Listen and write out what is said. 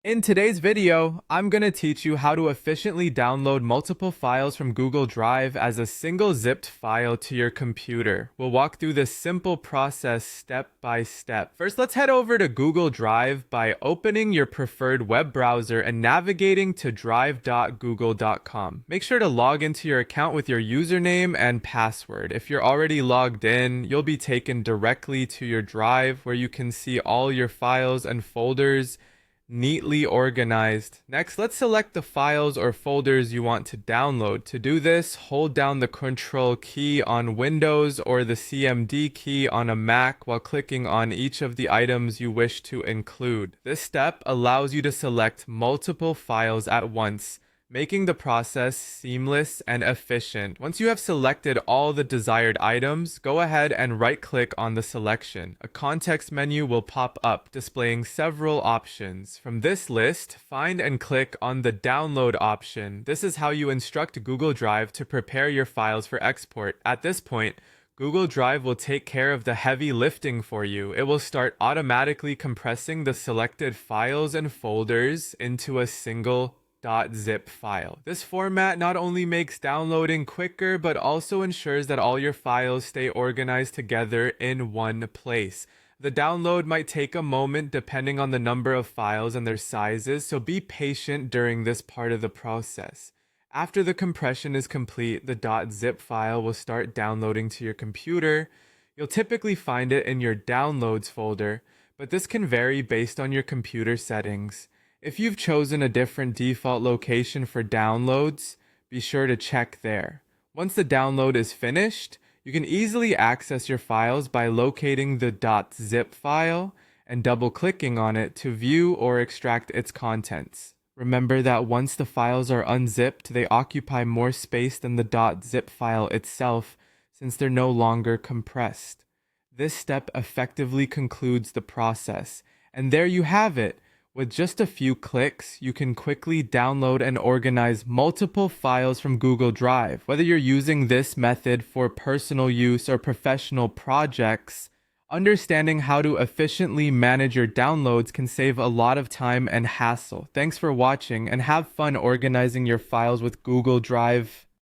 In today's video, I'm going to teach you how to efficiently download multiple files from Google Drive as a single zipped file to your computer. We'll walk through this simple process step by step. First, let's head over to Google Drive by opening your preferred web browser and navigating to drive.google.com. Make sure to log into your account with your username and password. If you're already logged in, you'll be taken directly to your Drive where you can see all your files and folders neatly organized. Next, let's select the files or folders you want to download. To do this, hold down the Control key on Windows or the CMD key on a Mac while clicking on each of the items you wish to include. This step allows you to select multiple files at once, making the process seamless and efficient. Once you have selected all the desired items, go ahead and right-click on the selection. A context menu will pop up, displaying several options. From this list, find and click on the Download option. This is how you instruct Google Drive to prepare your files for export. At this point, Google Drive will take care of the heavy lifting for you. It will start automatically compressing the selected files and folders into a single .zip file. This format not only makes downloading quicker, but also ensures that all your files stay organized together in one place. The download might take a moment depending on the number of files and their sizes, so be patient during this part of the process. After the compression is complete, the .zip file will start downloading to your computer. You'll typically find it in your Downloads folder, but this can vary based on your computer settings. If you've chosen a different default location for downloads, be sure to check there. Once the download is finished, you can easily access your files by locating the .zip file and double-clicking on it to view or extract its contents. Remember that once the files are unzipped, they occupy more space than the .zip file itself since they're no longer compressed. This step effectively concludes the process, and there you have it. With just a few clicks, you can quickly download and organize multiple files from Google Drive. Whether you're using this method for personal use or professional projects, understanding how to efficiently manage your downloads can save a lot of time and hassle. Thanks for watching and have fun organizing your files with Google Drive.